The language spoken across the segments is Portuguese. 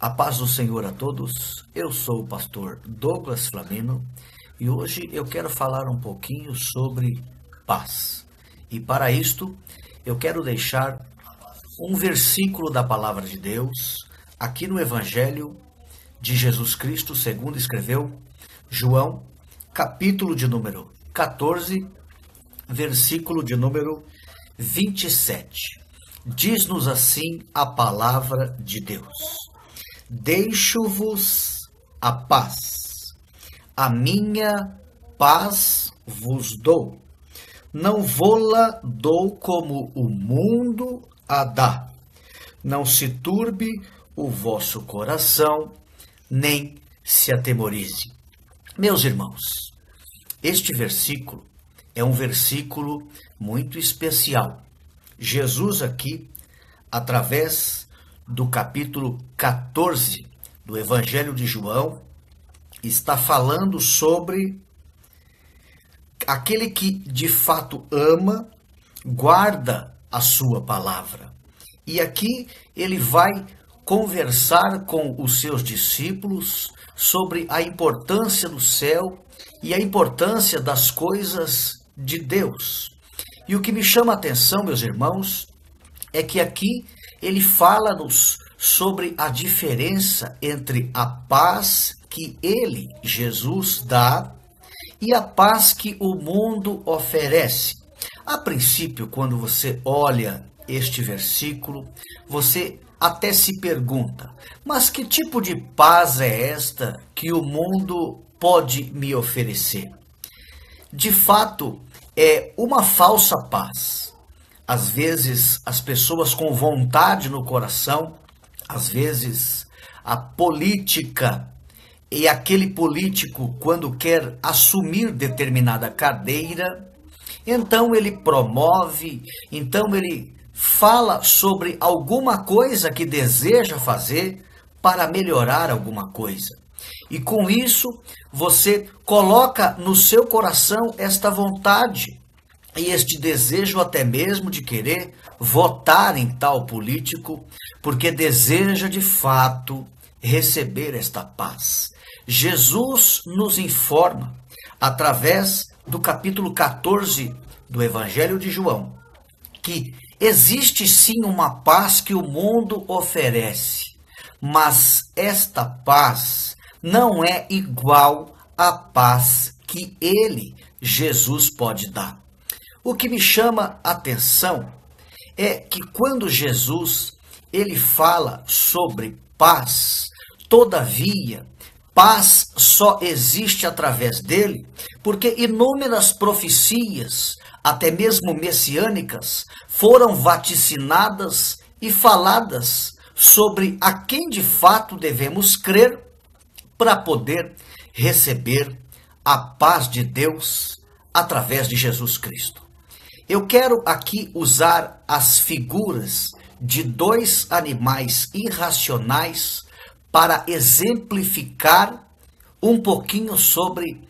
A paz do Senhor a todos, eu sou o pastor Douglas Flamino e hoje eu quero falar um pouquinho sobre paz. E para isto, eu quero deixar um versículo da palavra de Deus aqui no Evangelho de Jesus Cristo, segundo escreveu João, capítulo de número 14, versículo de número 27. Diz-nos assim a palavra de Deus: Deixo-vos a paz, a minha paz vos dou. Não vô-la dou como o mundo a dá. Não se turbe o vosso coração, nem se atemorize. Meus irmãos, este versículo é um versículo muito especial. Jesus aqui, através do capítulo 14 do Evangelho de João, está falando sobre aquele que de fato ama, guarda a sua palavra. E aqui ele vai conversar com os seus discípulos sobre a importância do céu e a importância das coisas de Deus. E o que me chama a atenção, meus irmãos, é que aqui ele fala-nos sobre a diferença entre a paz que ele, Jesus, dá e a paz que o mundo oferece. A princípio, quando você olha este versículo, você até se pergunta: mas que tipo de paz é esta que o mundo pode me oferecer? De fato, é uma falsa paz. Às vezes, as pessoas com vontade no coração, às vezes, a política e aquele político, quando quer assumir determinada cadeira, então ele promove, então ele fala sobre alguma coisa que deseja fazer para melhorar alguma coisa. E com isso, você coloca no seu coração esta vontade e este desejo até mesmo de querer votar em tal político, porque deseja de fato receber esta paz. Jesus nos informa, através do capítulo 14 do Evangelho de João, que existe sim uma paz que o mundo oferece, mas esta paz não é igual à paz que ele, Jesus, pode dar. O que me chama a atenção é que quando Jesus ele fala sobre paz, todavia, paz só existe através dele, porque inúmeras profecias, até mesmo messiânicas, foram vaticinadas e faladas sobre a quem de fato devemos crer para poder receber a paz de Deus através de Jesus Cristo. Eu quero aqui usar as figuras de dois animais irracionais para exemplificar um pouquinho sobre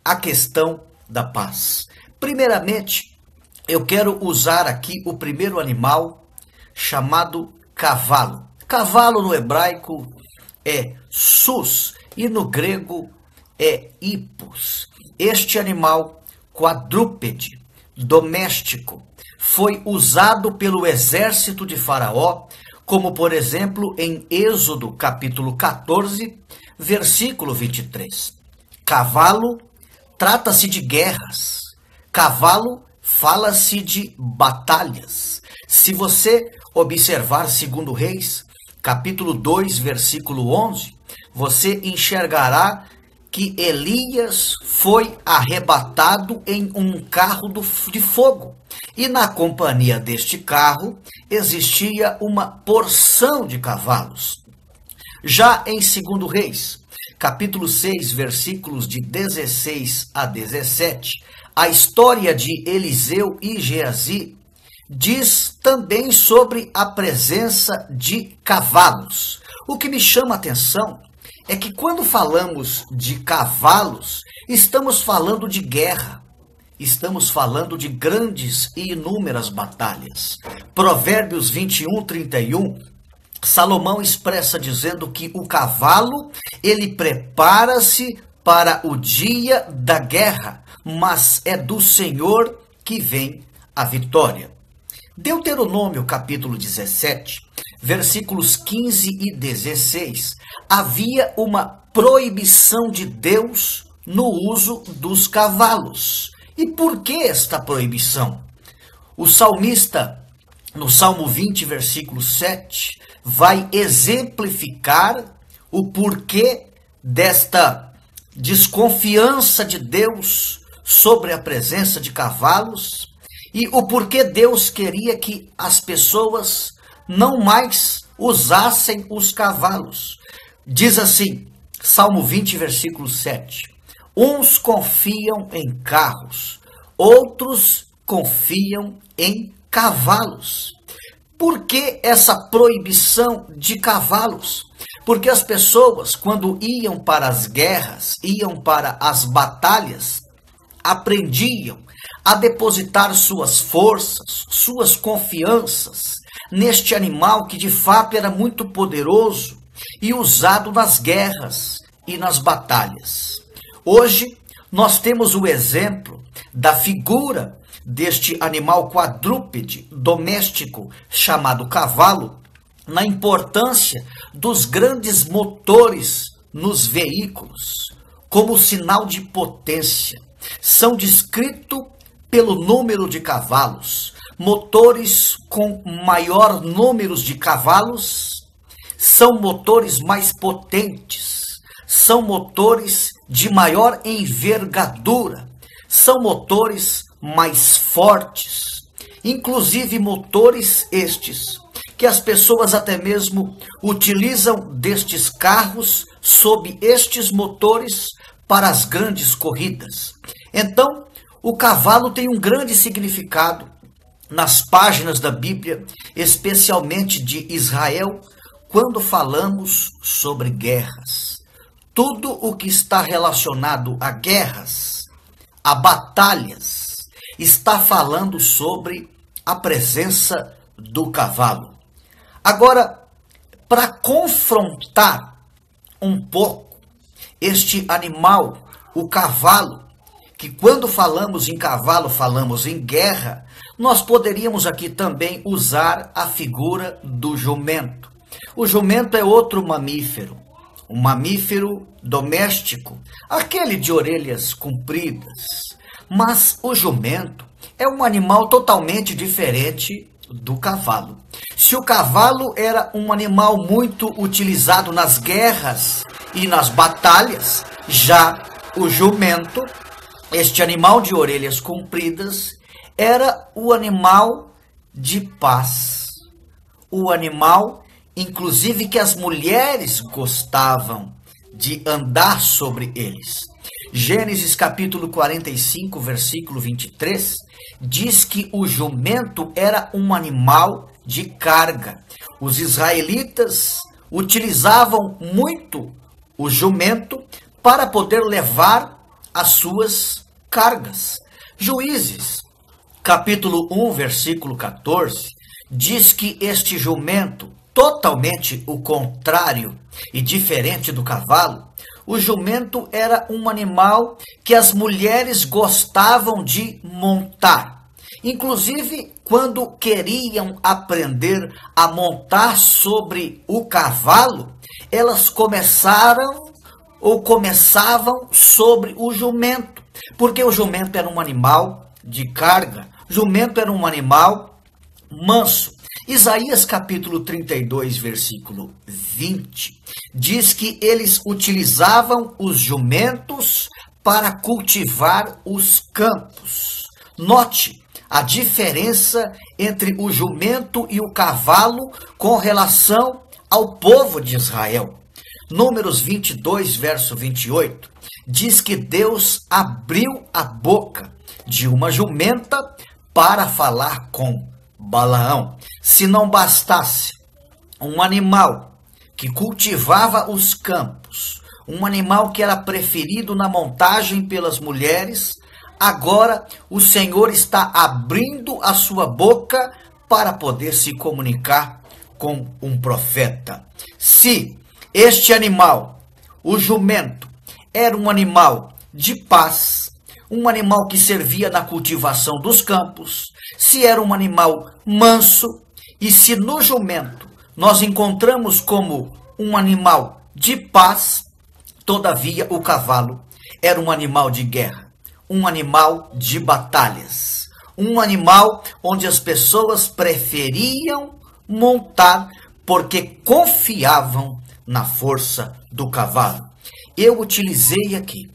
a questão da paz. Primeiramente, eu quero usar aqui o primeiro animal chamado cavalo. Cavalo no hebraico é sus e no grego é hippos. Este animal quadrúpede doméstico foi usado pelo exército de Faraó, como por exemplo em Êxodo capítulo 14, versículo 23. Cavalo trata-se de guerras. Cavalo fala-se de batalhas. Se você observar 2 Reis, capítulo 2, versículo 11, você enxergará que Elias foi arrebatado em um carro de fogo. E na companhia deste carro existia uma porção de cavalos. Já em 2 Reis, capítulo 6, versículos de 16 a 17, a história de Eliseu e Geazi diz também sobre a presença de cavalos. O que me chama a atenção é que quando falamos de cavalos, estamos falando de guerra, estamos falando de grandes e inúmeras batalhas. Provérbios 21, 31 Salomão expressa dizendo que o cavalo, ele prepara-se para o dia da guerra, mas é do Senhor que vem a vitória. Deuteronômio capítulo 17, versículos 15 e 16, havia uma proibição de Deus no uso dos cavalos. E por que esta proibição? O salmista, no Salmo 20, versículo 7, vai exemplificar o porquê desta desconfiança de Deus sobre a presença de cavalos e o porquê Deus queria que as pessoas não mais usassem os cavalos. Diz assim, Salmo 20, versículo 7, uns confiam em carros, outros confiam em cavalos. Por que essa proibição de cavalos? Porque as pessoas, quando iam para as guerras, iam para as batalhas, aprendiam a depositar suas forças, suas confianças neste animal que de fato era muito poderoso e usado nas guerras e nas batalhas. Hoje, nós temos o exemplo da figura deste animal quadrúpede doméstico chamado cavalo, na importância dos grandes motores nos veículos, como sinal de potência. São descritos pelo número de cavalos. Motores com maior número de cavalos são motores mais potentes, são motores de maior envergadura, são motores mais fortes, inclusive motores estes que as pessoas até mesmo utilizam destes carros sob estes motores para as grandes corridas. Então, o cavalo tem um grande significado nas páginas da Bíblia, especialmente de Israel, quando falamos sobre guerras. Tudo o que está relacionado a guerras, a batalhas, está falando sobre a presença do cavalo. Agora, para confrontar um pouco este animal, o cavalo, que quando falamos em cavalo, falamos em guerra, nós poderíamos aqui também usar a figura do jumento. O jumento é outro mamífero, um mamífero doméstico, aquele de orelhas compridas. Mas o jumento é um animal totalmente diferente do cavalo. Se o cavalo era um animal muito utilizado nas guerras e nas batalhas, já o jumento, este animal de orelhas compridas, era o animal de paz. O animal, inclusive, que as mulheres gostavam de andar sobre eles. Gênesis capítulo 45, versículo 23, diz que o jumento era um animal de carga. Os israelitas utilizavam muito o jumento para poder levar as suas cargas. Juízes, capítulo 1, versículo 14, diz que este jumento, totalmente o contrário e diferente do cavalo, o jumento era um animal que as mulheres gostavam de montar. Inclusive, quando queriam aprender a montar sobre o cavalo, elas começavam sobre o jumento, porque o jumento era um animal de carga, o jumento era um animal manso. Isaías capítulo 32, versículo 20, diz que eles utilizavam os jumentos para cultivar os campos. Note a diferença entre o jumento e o cavalo com relação ao povo de Israel. Números 22, verso 28, diz que Deus abriu a boca de uma jumenta para falar com Balaão. Se não bastasse um animal que cultivava os campos, um animal que era preferido na montagem pelas mulheres, agora o Senhor está abrindo a sua boca para poder se comunicar com um profeta. Se este animal, o jumento, era um animal de paz, um animal que servia na cultivação dos campos, se era um animal manso, e se no jumento nós encontramos como um animal de paz, todavia o cavalo era um animal de guerra, um animal de batalhas, um animal onde as pessoas preferiam montar porque confiavam na força do cavalo. Eu utilizei aqui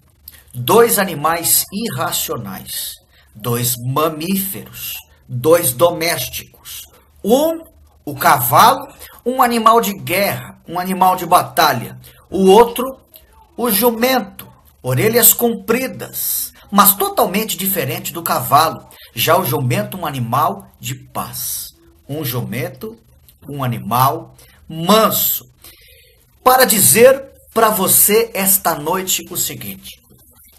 2 animais irracionais, 2 mamíferos, 2 domésticos. O cavalo, um animal de guerra, um animal de batalha. O outro, o jumento, orelhas compridas, mas totalmente diferente do cavalo. Já o jumento, um animal de paz. Um jumento, um animal manso. Para dizer para você esta noite o seguinte: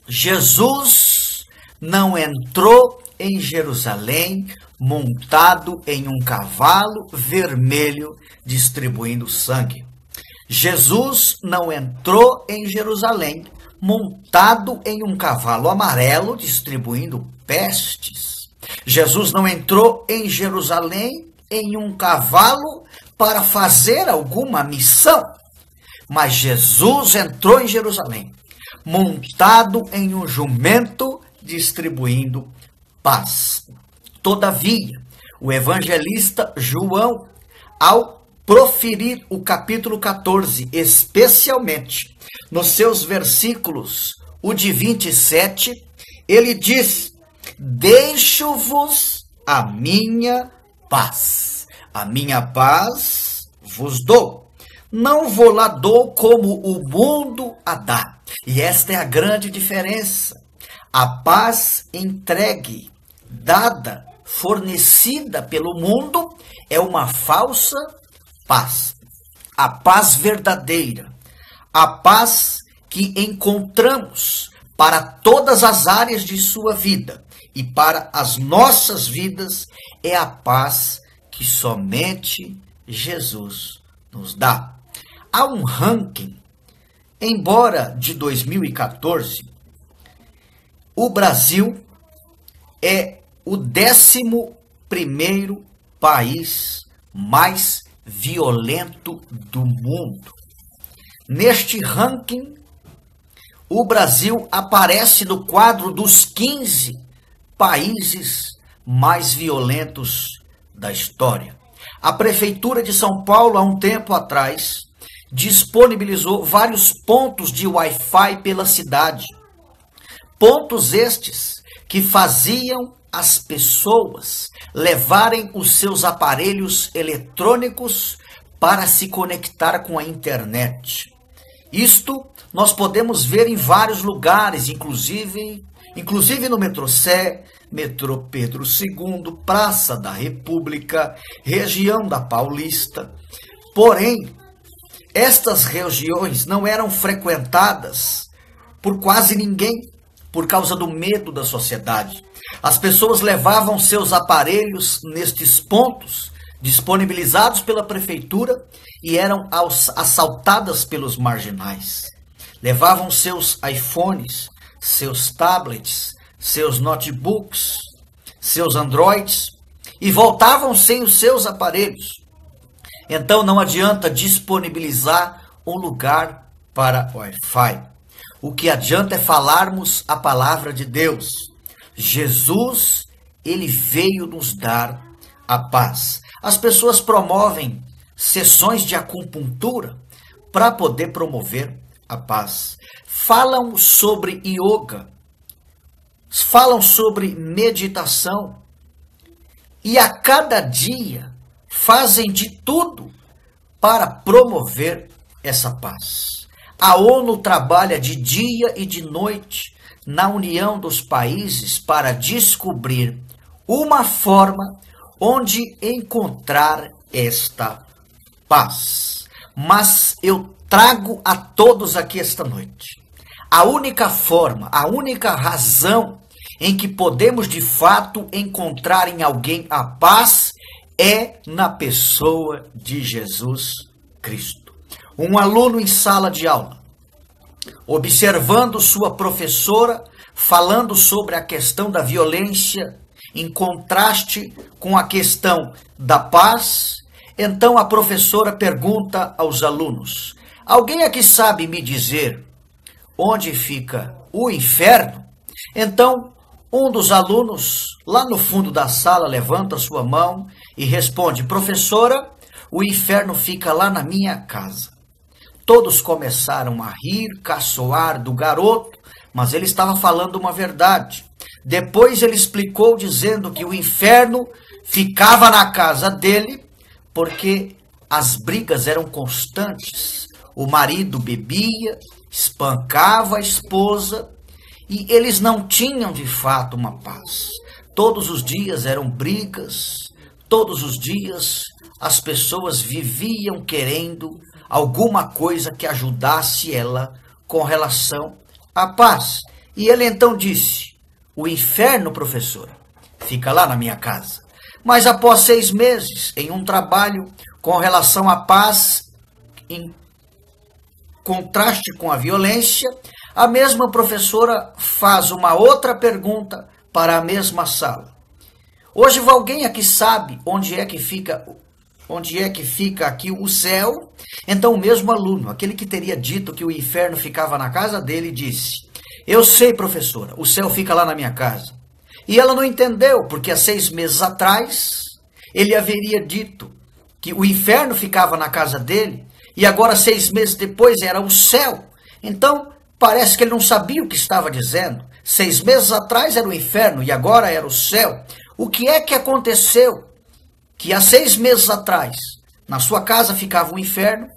Jesus não entrou em Jerusalém montado em um cavalo vermelho distribuindo sangue. Jesus não entrou em Jerusalém montado em um cavalo amarelo distribuindo pestes. Jesus não entrou em Jerusalém em um cavalo para fazer alguma missão. Mas Jesus entrou em Jerusalém montado em um jumento distribuindo paz. Todavia, o evangelista João, ao proferir o capítulo 14, especialmente nos seus versículos, o de 27, ele diz: deixo-vos a minha paz vos dou. Não vou lá dou como o mundo a dá. E esta é a grande diferença. A paz entregue, dada, fornecida pelo mundo é uma falsa paz. A paz verdadeira, a paz que encontramos para todas as áreas de sua vida e para as nossas vidas, é a paz que somente Jesus nos dá. Há um ranking, embora de 2014, o Brasil é o 11º país mais violento do mundo. Neste ranking, o Brasil aparece no quadro dos 15 países mais violentos da história. A Prefeitura de São Paulo, há um tempo atrás, disponibilizou vários pontos de Wi-Fi pela cidade. Pontos estes que faziam as pessoas levarem os seus aparelhos eletrônicos para se conectar com a internet. Isto nós podemos ver em vários lugares, inclusive no metrô Sé, metrô Pedro II, Praça da República, região da Paulista. Porém, estas regiões não eram frequentadas por quase ninguém, por causa do medo da sociedade. As pessoas levavam seus aparelhos nestes pontos, disponibilizados pela prefeitura, e eram assaltadas pelos marginais. Levavam seus iPhones, seus tablets, seus notebooks, seus Androids, e voltavam sem os seus aparelhos. Então não adianta disponibilizar um lugar para Wi-Fi. O que adianta é falarmos a palavra de Deus. Jesus, ele veio nos dar a paz. As pessoas promovem sessões de acupuntura para poder promover a paz. Falam sobre yoga, falam sobre meditação e a cada dia fazem de tudo para promover essa paz. A ONU trabalha de dia e de noite na união dos países para descobrir uma forma onde encontrar esta paz. Mas eu trago a todos aqui esta noite a única forma, a única razão em que podemos de fato encontrar em alguém a paz é na pessoa de Jesus Cristo. Um aluno em sala de aula, observando sua professora, falando sobre a questão da violência, em contraste com a questão da paz, então a professora pergunta aos alunos: alguém aqui sabe me dizer onde fica o inferno? Então, um dos alunos, lá no fundo da sala, levanta sua mão e responde: professora, o inferno fica lá na minha casa. Todos começaram a rir, caçoar do garoto, mas ele estava falando uma verdade. Depois ele explicou dizendo que o inferno ficava na casa dele porque as brigas eram constantes. O marido bebia, espancava a esposa e eles não tinham de fato uma paz. Todos os dias eram brigas, todos os dias as pessoas viviam querendo alguma coisa que ajudasse ela com relação à paz. E ele então disse: o inferno, professora, fica lá na minha casa. Mas após 6 meses, em um trabalho com relação à paz, em contraste com a violência, a mesma professora faz uma outra pergunta para a mesma sala. Hoje alguém aqui sabe onde é que fica aqui o céu? Então o mesmo aluno, aquele que teria dito que o inferno ficava na casa dele, disse: eu sei, professora, o céu fica lá na minha casa. E ela não entendeu, porque há 6 meses atrás ele haveria dito que o inferno ficava na casa dele, e agora 6 meses depois era o céu. Então parece que ele não sabia o que estava dizendo. 6 meses atrás era o inferno e agora era o céu. O que é que aconteceu? Que há 6 meses atrás na sua casa ficava o inferno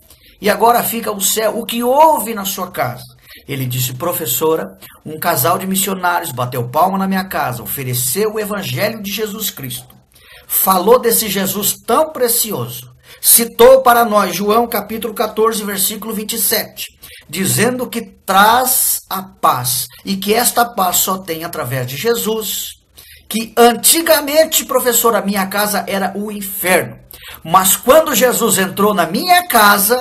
e agora fica o céu. O que houve na sua casa? Ele disse: professora, um casal de missionários bateu palma na minha casa, ofereceu o evangelho de Jesus Cristo, falou desse Jesus tão precioso, citou para nós João capítulo 14, versículo 27, dizendo que traz a paz e que esta paz só tem através de Jesus. Que antigamente, professora, minha casa era o inferno, mas quando Jesus entrou na minha casa,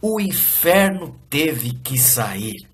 o inferno teve que sair.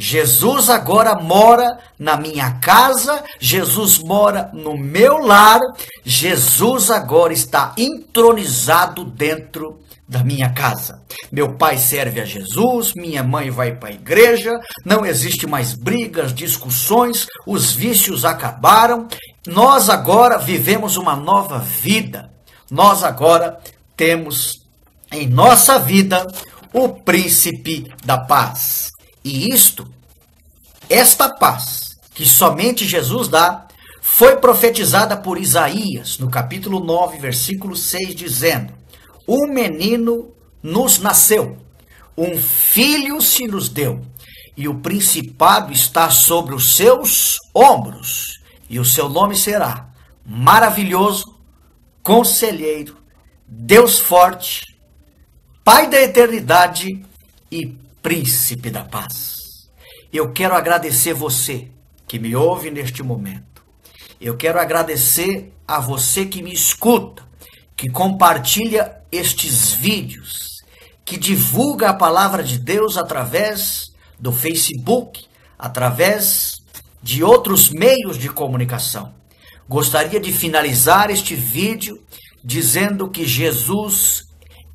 Jesus agora mora na minha casa, Jesus mora no meu lar, Jesus agora está entronizado dentro da minha casa. Meu pai serve a Jesus, minha mãe vai para a igreja, não existe mais brigas, discussões, os vícios acabaram, nós agora vivemos uma nova vida, nós agora temos em nossa vida o príncipe da paz. E esta paz que somente Jesus dá, foi profetizada por Isaías no capítulo 9, versículo 6, dizendo: um menino nos nasceu, um filho se nos deu, e o principado está sobre os seus ombros, e o seu nome será Maravilhoso, Conselheiro, Deus Forte, Pai da Eternidade e Príncipe da Paz. Eu quero agradecer você que me ouve neste momento. Eu quero agradecer a você que me escuta, que compartilha estes vídeos, que divulga a palavra de Deus através do Facebook, através de outros meios de comunicação. Gostaria de finalizar este vídeo dizendo que Jesus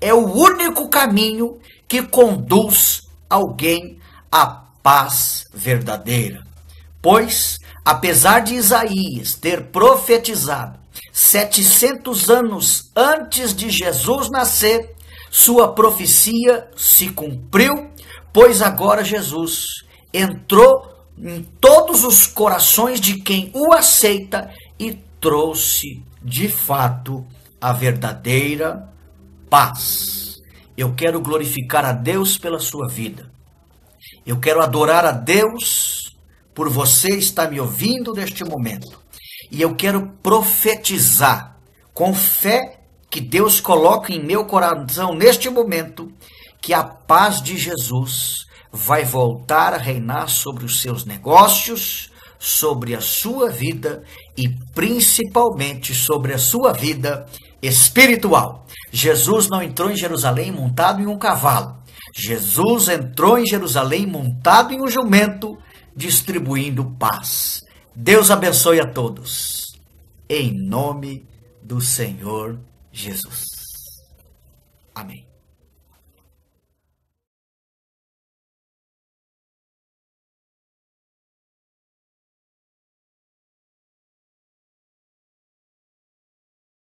é o único caminho que conduz alguém à paz verdadeira. Pois, apesar de Isaías ter profetizado 700 anos antes de Jesus nascer, sua profecia se cumpriu, pois agora Jesus entrou em todos os corações de quem o aceita e trouxe, de fato, a verdadeira paz. Eu quero glorificar a Deus pela sua vida. Eu quero adorar a Deus por você estar me ouvindo neste momento. E eu quero profetizar com fé que Deus coloca em meu coração neste momento, que a paz de Jesus vai voltar a reinar sobre os seus negócios, sobre a sua vida e principalmente sobre a sua vida espiritual. Jesus não entrou em Jerusalém montado em um cavalo. Jesus entrou em Jerusalém montado em um jumento, distribuindo paz. Deus abençoe a todos. Em nome do Senhor Jesus. Amém.